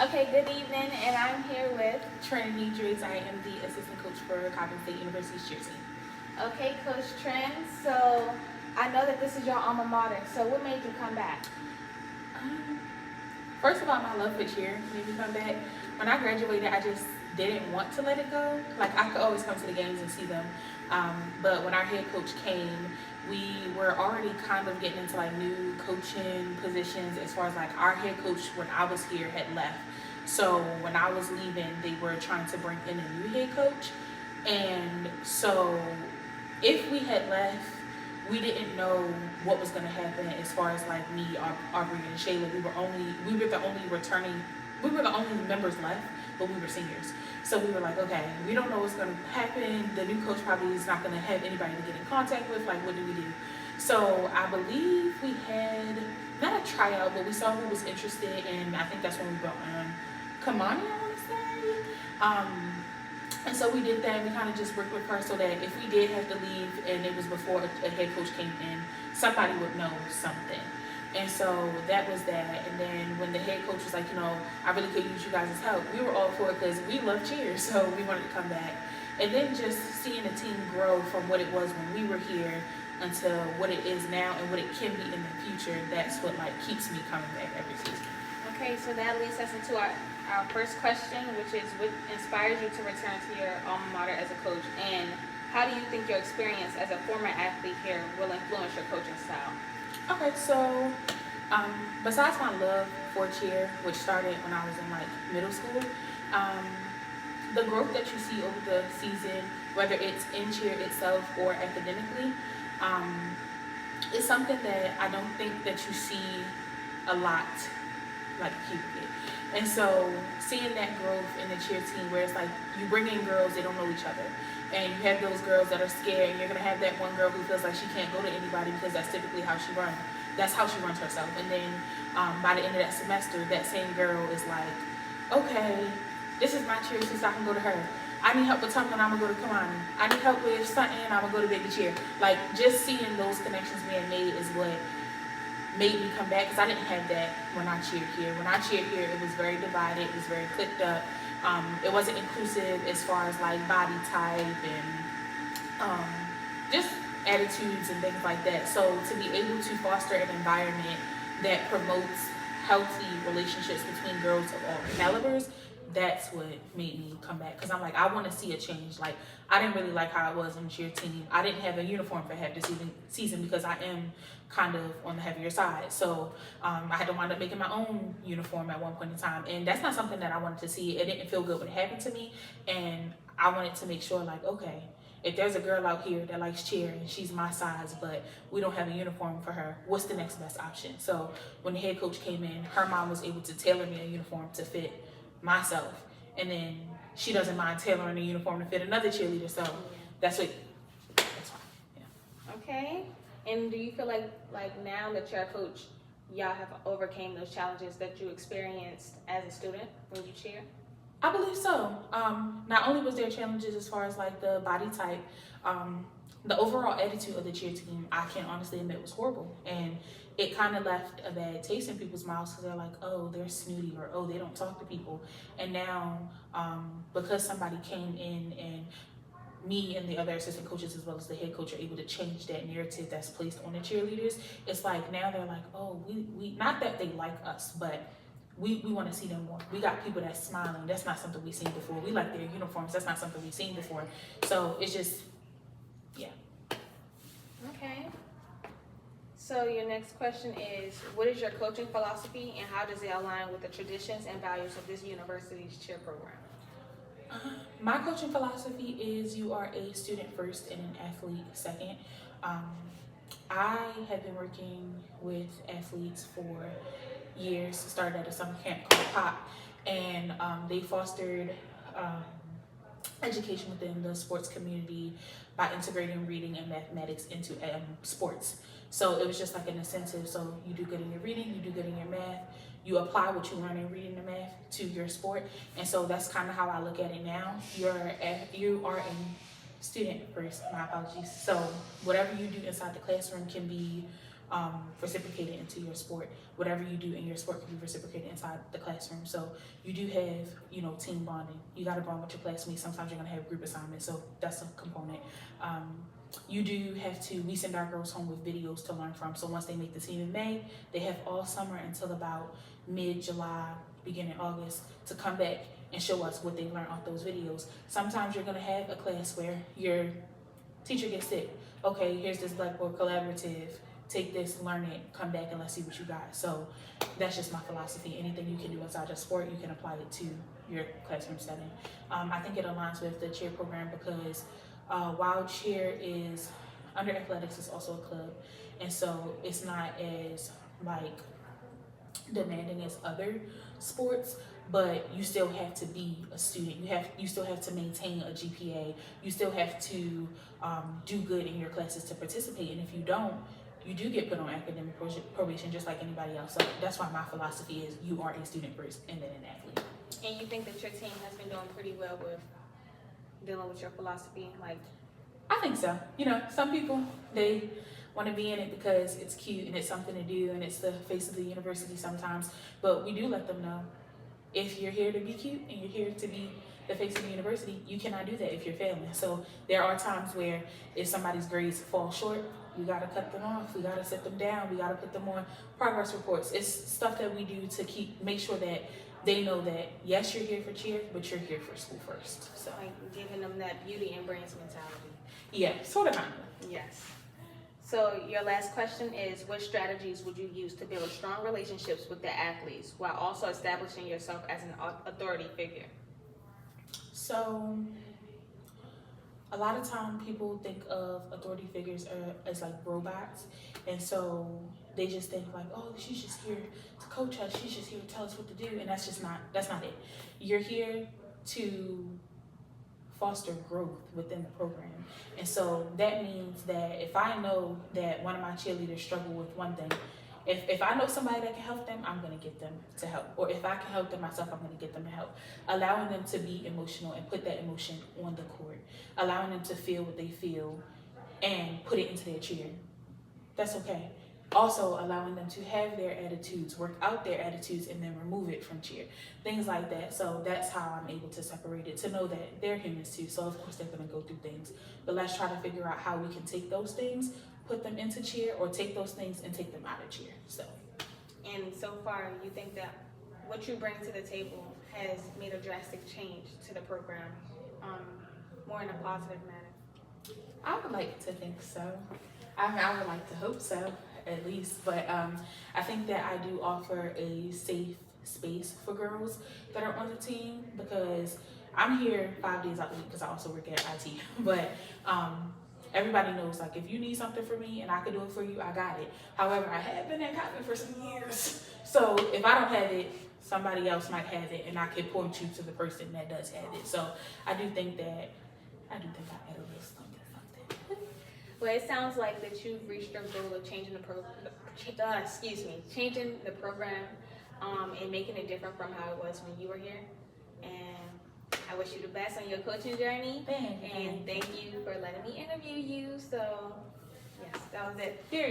Okay, good evening, and I'm here with. Trinity Driggs. I am the assistant coach for Coppin State University's cheer team. Okay, Coach Trent. So I know that this is your alma mater. So what made you come back? Um, First of all, my love for cheer made me come back. When I graduated, I just didn't want to let it go. Like, I could always come to the games and see them. But when our head coach came, we were already kind of getting into like new coaching positions as far as like our head coach when I was here had left. So when I was leaving, they were trying to bring in a new head coach. And so if we had left, we didn't know what was going to happen as far as like me, Aubrey, and Shayla. We were the only members left, but we were seniors. So we were like, okay, we don't know what's going to happen. The new coach probably is not going to have anybody to get in contact with. Like, what do we do? So I believe we had not a tryout, but we saw who was interested, and I think that's when we brought on Kamani, I want to say. And so we did that. We kind of just worked with her so that if we did have to leave and it was before a head coach came in, somebody would know something. And so that was that. And then when the head coach was like, I really could use you guys' help, we were all for it because we love cheer. So we wanted to come back. And then just seeing the team grow from what it was when we were here until what it is now and what it can be in the future, that's what like keeps me coming back every season. Okay, so that leads us into our first question, which is what inspires you to return to your alma mater as a coach, and how do you think your experience as a former athlete here will influence your coaching style? Okay, so besides my love for cheer, which started when I was in like middle school, the growth that you see over the season, whether it's in cheer itself or academically, is something that I don't think that you see a lot, like period. And so seeing that growth in the cheer team where it's like you bring in girls, they don't know each other. And you have those girls that are scared, and you're going to have that one girl who feels like she can't go to anybody because that's typically how she runs. That's how she runs herself. And then by the end of that semester, that same girl is like, okay, this is my cheer since I can go to her. I need help with something, I'm going to go to Kamani. I need help with something, I'm going to go to Baby Cheer. Like, just seeing those connections being made is what made me come back, because I didn't have that when I cheered here. When I cheered here, it was very divided, it was very clicked up. It wasn't inclusive as far as like body type and just attitudes and things like that. So to be able to foster an environment that promotes healthy relationships between girls of all calibers, that's what made me come back, because I'm like, I want to see a change. Like, I didn't really like how it was on the cheer team. I didn't have a uniform for half the season because I am kind of on the heavier side. So I had to wind up making my own uniform at one point in time, and that's not something that I wanted to see. It didn't feel good when it happened to me, and I wanted to make sure, like, okay, if there's a girl out here that likes cheer and she's my size, but we don't have a uniform for her, what's the next best option? So when the head coach came in, her mom was able to tailor me a uniform to fit myself, and then she doesn't mind tailoring a uniform to fit another cheerleader. So that's fine. Yeah. Okay. And do you feel like now that you're a coach, y'all have overcame those challenges that you experienced as a student when you cheer? I believe so. Not only was there challenges as far as like the body type, the overall attitude of the cheer team, I can honestly admit, was horrible. And it kind of left a bad taste in people's mouths because they're like, oh, they're snooty, or oh, they don't talk to people. And now, because somebody came in and me and the other assistant coaches as well as the head coach are able to change that narrative that's placed on the cheerleaders, it's like now they're like, oh, we not that they like us, but we want to see them more. We got people that's smiling. That's not something we've seen before. We like their uniforms. That's not something we've seen before. So it's just, yeah. Okay. So your next question is, what is your coaching philosophy and how does it align with the traditions and values of this university's cheer program? My coaching philosophy is you are a student first and an athlete second. I have been working with athletes for years. Started at a summer camp called Pop, and they fostered education within the sports community by integrating reading and mathematics into sports. So it was just like an incentive. So you do good in your reading, you do good in your math, you apply what you learn in reading and math to your sport. And so that's kind of how I look at it now. You are a student first, my apologies. So whatever you do inside the classroom can be reciprocated into your sport. Whatever you do in your sport can be reciprocated inside the classroom. So you do have, team bonding. You got to bond with your classmates. Sometimes you're going to have group assignments, so that's a component. You do have to, we send our girls home with videos to learn from. So once they make the team in May, they have all summer until about mid-July, beginning August, to come back and show us what they learned off those videos. Sometimes you're going to have a class where your teacher gets sick. Okay, here's this Blackboard collaborative. Take this, learn it, come back and let's see what you got. So that's just my philosophy. Anything you can do inside your sport, you can apply it to your classroom setting. I think it aligns with the cheer program because while cheer is under athletics, it's also a club, and so it's not as like demanding as other sports, but you still have to be a student. You still have to maintain a GPA. You still have to do good in your classes to participate, and if you don't, you do get put on academic probation just like anybody else. So that's why my philosophy is you are a student first and then an athlete. And you think that your team has been doing pretty well with dealing with your philosophy? Like, I think so. Some people, they want to be in it because it's cute and it's something to do and it's the face of the university sometimes. But we do let them know, if you're here to be cute and you're here to be the face of the university, you cannot do that if you're failing. So there are times where if somebody's grades fall short, we got to cut them off. We got to sit them down. We got to put them on progress reports. It's stuff that we do to make sure that they know that, yes, you're here for cheer, but you're here for school first. So like giving them that beauty and brains mentality. Yeah, sort of. Yes. So your last question is, what strategies would you use to build strong relationships with the athletes while also establishing yourself as an authority figure? So a lot of time people think of authority figures as like robots, and so they just think like, oh, she's just here to coach us, she's just here to tell us what to do, and that's not it. You're here to foster growth within the program, and so that means that if I know that one of my cheerleaders struggle with one thing, if I know somebody that can help them, I'm going to get them to help. Or if I can help them myself, I'm going to get them to help. Allowing them to be emotional and put that emotion on the court. Allowing them to feel what they feel and put it into their cheer. That's okay. Also allowing them to have their attitudes, work out their attitudes, and then remove it from cheer. Things like that. So that's how I'm able to separate it, to know that they're humans too. So of course they're going to go through things. But let's try to figure out how we can take those things, put them into cheer, or take those things and take them out of cheer. And so far, you think that what you bring to the table has made a drastic change to the program, more in a positive manner? I would like to think so. I would like to hope so, at least. But I think that I do offer a safe space for girls that are on the team, because I'm here 5 days out the week because I also work at IT. But everybody knows, like, if you need something from me and I can do it for you, I got it. However, I have been at Coppin for some years. So if I don't have it, somebody else might have it, and I can point you to the person that does have it. So I do think I added a little something. Well, it sounds like that you've reached your goal of changing the program, and making it different from how it was when you were here. And I wish you the best on your coaching journey. Thank you. And thank you for letting me interview you. So, yes, that was it. Period.